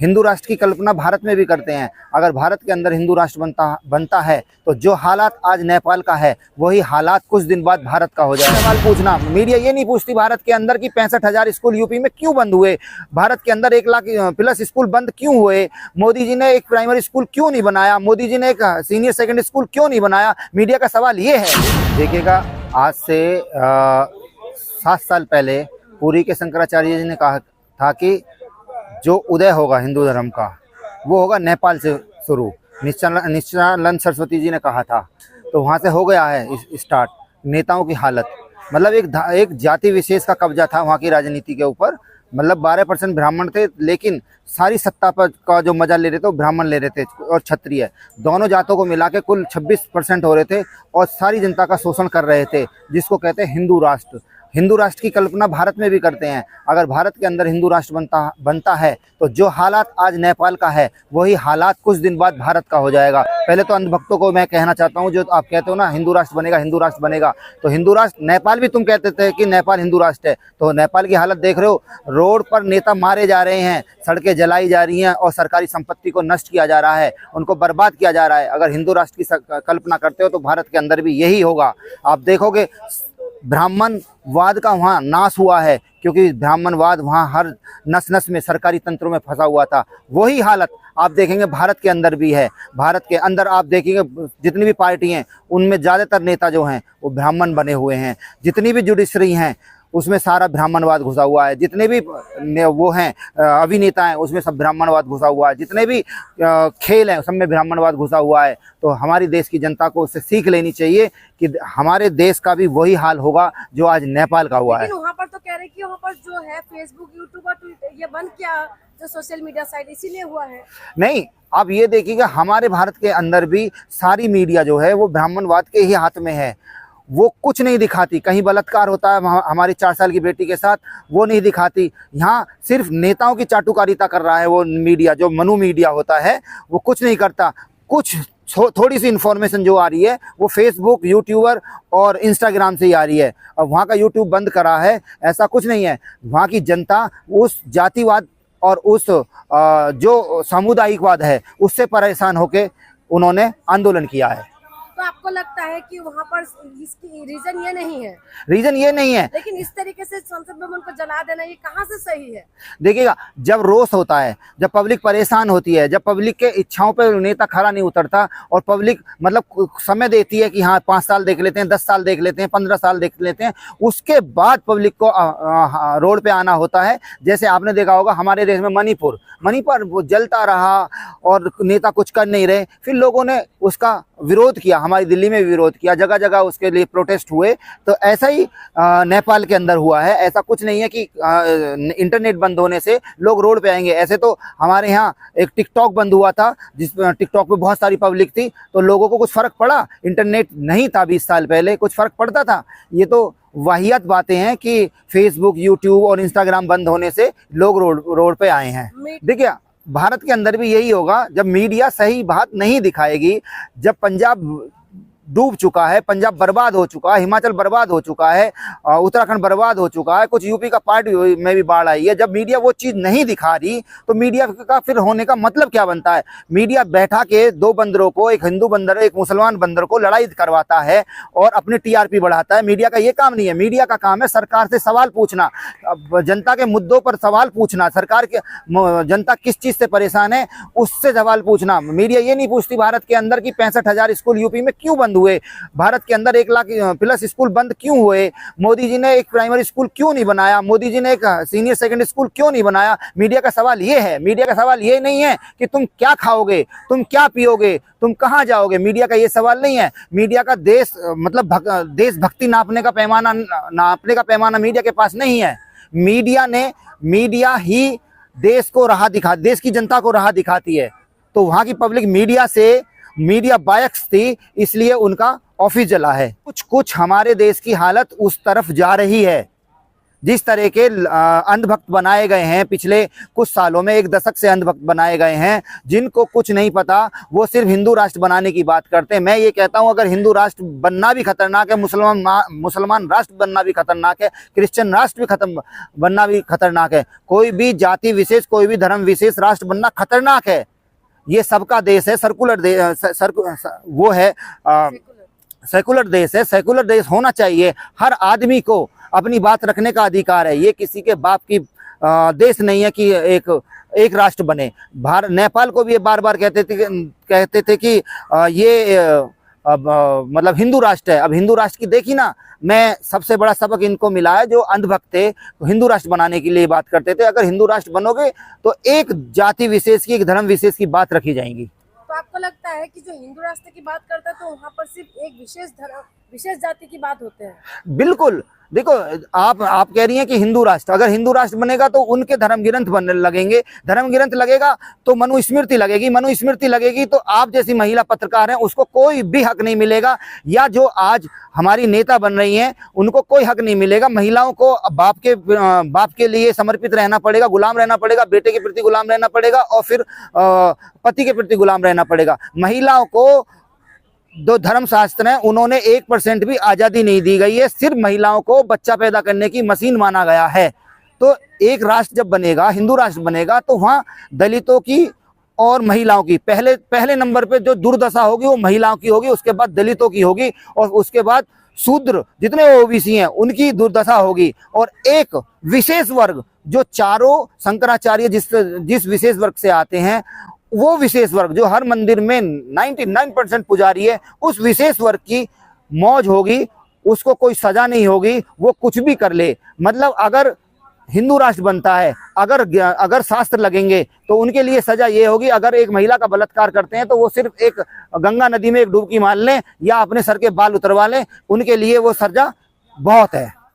हिंदू राष्ट्र की कल्पना भारत में भी करते हैं। अगर भारत के अंदर हिंदू राष्ट्र बनता है तो जो हालात आज नेपाल का है वही हालात कुछ दिन बाद भारत का हो जाएगा। सवाल पूछना, मीडिया ये नहीं पूछती भारत के अंदर की 65,000 स्कूल यूपी में क्यों बंद हुए, भारत के अंदर 1 लाख प्लस स्कूल बंद क्यों हुए, मोदी जी ने एक प्राइमरी स्कूल क्यों नहीं बनाया, मोदी जी ने एक सीनियर सेकेंडरी स्कूल क्यों नहीं बनाया। मीडिया का सवाल ये है। देखिएगा, आज से 7 साल पहले पुरी के शंकराचार्य जी ने कहा था कि जो उदय होगा हिंदू धर्म का वो होगा नेपाल से शुरू। नित्यानंद सरस्वती जी ने कहा था, तो वहाँ से हो गया है स्टार्ट। नेताओं की हालत, मतलब एक जाति विशेष का कब्जा था वहाँ की राजनीति के ऊपर। मतलब 12% ब्राह्मण थे, लेकिन सारी सत्ता पर का जो मजा ले रहे थे वो ब्राह्मण ले रहे थे और क्षत्रिय, दोनों जातों को मिला के कुल 26% हो रहे थे और सारी जनता का शोषण कर रहे थे, जिसको कहते हैं हिंदू राष्ट्र। हिंदू राष्ट्र की कल्पना भारत में भी करते हैं। अगर भारत के अंदर हिंदू राष्ट्र बनता है तो जो हालात आज नेपाल का है वही हालात कुछ दिन बाद भारत का हो जाएगा। पहले तो अंधभक्तों को मैं कहना चाहता हूं, जो आप कहते हो ना हिंदू राष्ट्र बनेगा, हिंदू राष्ट्र बनेगा, तो हिंदू राष्ट्र नेपाल भी तुम कहते थे कि नेपाल हिंदू राष्ट्र है, तो नेपाल की हालत देख रहे हो। रोड पर नेता मारे जा रहे हैं, सड़कें जलाई जा रही हैं और सरकारी संपत्ति को नष्ट किया जा रहा है, उनको बर्बाद किया जा रहा है। अगर हिंदू राष्ट्र की कल्पना करते हो तो भारत के अंदर भी यही होगा। आप देखोगे ब्राह्मणवाद का वहाँ नाश हुआ है, क्योंकि ब्राह्मणवाद वहाँ हर नस नस में सरकारी तंत्रों में फंसा हुआ था। वही हालत आप देखेंगे भारत के अंदर भी है। भारत के अंदर आप देखेंगे जितनी भी पार्टी हैं उनमें ज़्यादातर नेता जो हैं वो ब्राह्मण बने हुए हैं। जितनी भी जुडिशरी हैं उसमें सारा ब्राह्मणवाद घुसा हुआ है। जितने भी वो हैं अभिनेता हैं उसमें सब ब्राह्मणवाद घुसा हुआ है। जितने भी खेल हैं सब में ब्राह्मणवाद घुसा हुआ है। तो हमारी देश की जनता को उससे सीख लेनी चाहिए कि हमारे देश का भी वही हाल होगा जो आज नेपाल का हुआ है। वहाँ पर तो कह रहे कि वहाँ पर जो है फेसबुक, यूट्यूब और ये बंद किया जो सोशल मीडिया साइट, इसीलिए हुआ है। नहीं, आप ये देखिएगा हमारे भारत के अंदर भी सारी मीडिया जो है वो ब्राह्मणवाद के ही हाथ में है। वो कुछ नहीं दिखाती। कहीं बलात्कार होता है हमारी 4 साल की बेटी के साथ, वो नहीं दिखाती। यहाँ सिर्फ नेताओं की चाटुकारिता कर रहा है वो मीडिया, जो मनु मीडिया होता है वो कुछ नहीं करता। कुछ थोड़ी सी इन्फॉर्मेशन जो आ रही है वो फेसबुक, यूट्यूबर और इंस्टाग्राम से ही आ रही है। अब वहाँ का यूट्यूब बंद करा है, ऐसा कुछ नहीं है। वहाँ की जनता उस जातिवाद और उस जो सामुदायिकवाद है उससे परेशान होकर उन्होंने आंदोलन किया है। तो आपको लगता है कि वहाँ पर इसकी रीजन ये नहीं है? रीजन ये नहीं है, लेकिन इस तरीके से संसद भवन को जला देना ये कहाँ से सही है? देखिएगा, जब रोष होता है, जब पब्लिक परेशान होती है, जब पब्लिक के इच्छाओं पे नेता खड़ा नहीं उतरता और पब्लिक मतलब समय देती है कि हाँ 5 साल देख लेते हैं, 10 साल देख लेते हैं, 15 साल देख लेते हैं, उसके बाद पब्लिक को रोड पे आना होता है। जैसे आपने देखा होगा हमारे देश में मणिपुर वो जलता रहा और नेता कुछ कर नहीं रहे, फिर लोगों ने उसका विरोध किया। हमारी दिल्ली में विरोध किया, जगह जगह उसके लिए प्रोटेस्ट हुए। तो ऐसा ही नेपाल के अंदर हुआ है। ऐसा कुछ नहीं है कि इंटरनेट बंद होने से लोग रोड पे आएंगे। ऐसे तो हमारे यहाँ एक टिकटॉक बंद हुआ था, जिसमें टिकटॉक पे बहुत सारी पब्लिक थी, तो लोगों को कुछ फ़र्क पड़ा? इंटरनेट नहीं था 20 साल पहले, कुछ फ़र्क पड़ता था? ये तो वाहियात बातें हैं कि फेसबुक, यूट्यूब और इंस्टाग्राम बंद होने से लोग रोड पे आए हैं। देखिए, भारत के अंदर भी यही होगा। जब मीडिया सही बात नहीं दिखाएगी, जब पंजाब डूब चुका है, पंजाब बर्बाद हो चुका है, हिमाचल बर्बाद हो चुका है, उत्तराखंड बर्बाद हो चुका है, कुछ यूपी का पार्ट में भी बाढ़ आई है, जब मीडिया वो चीज़ नहीं दिखा रही तो मीडिया का फिर होने का मतलब क्या बनता है? मीडिया बैठा के 2 बंदरों को, एक हिंदू बंदर एक मुसलमान बंदर को लड़ाई करवाता है और अपनी टीआरपी बढ़ाता है। मीडिया का ये काम नहीं है। मीडिया का काम है सरकार से सवाल पूछना, जनता के मुद्दों पर सवाल पूछना, सरकार के जनता किस चीज़ से परेशान है उससे सवाल पूछना। मीडिया ये नहीं पूछती भारत के अंदर की 65,000 स्कूल यूपी में क्यों बंद हुए, भारत के अंदर 1 लाख प्लस स्कूल बंद क्यों हुए, मोदी जी ने एक प्राइमरी स्कूल क्यों नहीं बनाया, मोदी जी ने एक सीनियर सेकेंडरी स्कूल क्यों नहीं बनाया। मीडिया का सवाल ये है। मीडिया का सवाल ये नहीं है कि तुम क्या खाओगे, तुम क्या पियोगे, तुम कहाँ जाओगे। मीडिया का ये सवाल नहीं है। मीडिया का देशभक्ति नापने का पैमाना मीडिया के पास नहीं है। मीडिया ही देश की जनता को राह दिखाती है। तो वहाँ की पब्लिक मीडिया बायस थी, इसलिए उनका ऑफिस जला है। कुछ हमारे देश की हालत उस तरफ जा रही है। जिस तरह के अंधभक्त बनाए गए हैं पिछले कुछ सालों में, एक दशक से अंधभक्त बनाए गए हैं, जिनको कुछ नहीं पता, वो सिर्फ हिंदू राष्ट्र बनाने की बात करते हैं। मैं ये कहता हूं अगर हिंदू राष्ट्र बनना भी खतरनाक है, मुसलमान राष्ट्र बनना भी खतरनाक है, क्रिश्चियन राष्ट्र भी बनना भी खतरनाक है, कोई भी जाति विशेष, कोई भी धर्म विशेष राष्ट्र बनना खतरनाक है। ये सबका देश है, सर्कुलर देश, वो है सेकुलर देश है, सेकुलर देश होना चाहिए। हर आदमी को अपनी बात रखने का अधिकार है। ये किसी के बाप की देश नहीं है कि एक राष्ट्र बने। नेपाल को भी ये बार बार कहते थे कि ये मतलब हिंदू राष्ट्र है। अब हिंदू राष्ट्र की देखी ना, मैं सबसे बड़ा सबक इनको मिला है, जो अंधभक्त थे हिंदू राष्ट्र बनाने के लिए बात करते थे। अगर हिंदू राष्ट्र बनोगे तो एक जाति विशेष की, एक धर्म विशेष की बात रखी जाएगी। तो आपको लगता है कि जो हिंदू राष्ट्र की बात करता है तो वहाँ पर सिर्फ एक विशेष धर्म, विशेष जाति की बात होते हैं? बिल्कुल। देखो, आप कह रही हैं कि हिंदू राष्ट्र, अगर हिंदू राष्ट्र बनेगा तो उनके धर्म ग्रंथ बनने लगेंगे, धर्म ग्रंथ लगेगा तो मनुस्मृति लगेगी, मनुस्मृति लगेगी तो आप जैसी महिला पत्रकार हैं उसको कोई भी हक नहीं मिलेगा, या जो आज हमारी नेता बन रही हैं उनको कोई हक नहीं मिलेगा। महिलाओं को बाप के लिए समर्पित रहना पड़ेगा, गुलाम रहना पड़ेगा, बेटे के प्रति गुलाम रहना पड़ेगा और फिर पति के प्रति गुलाम रहना पड़ेगा। महिलाओं को दो धर्म शास्त्र हैं, उन्होंने 1% भी आज़ादी नहीं दी गई है, सिर्फ महिलाओं को बच्चा पैदा करने की मशीन माना गया है। तो एक राष्ट्र जब बनेगा, हिंदू राष्ट्र बनेगा, तो वहाँ दलितों की और महिलाओं की पहले नंबर पे जो दुर्दशा होगी वो महिलाओं की होगी, उसके बाद दलितों की होगी और उसके बाद शूद्र जितने ओबीसी हैं उनकी दुर्दशा होगी। और एक विशेष वर्ग जो चारों शंकराचार्य जिस विशेष वर्ग से आते हैं, वो विशेष वर्ग जो हर मंदिर में 99% पुजारी है, उस विशेष वर्ग की मौज होगी, उसको कोई सजा नहीं होगी, वो कुछ भी कर ले। मतलब अगर हिंदू राष्ट्र बनता है, अगर शास्त्र लगेंगे तो उनके लिए सजा ये होगी, अगर एक महिला का बलात्कार करते हैं तो वो सिर्फ एक गंगा नदी में एक डुबकी मार लें या अपने सर के बाल उतरवा लें, उनके लिए वो सजा बहुत है।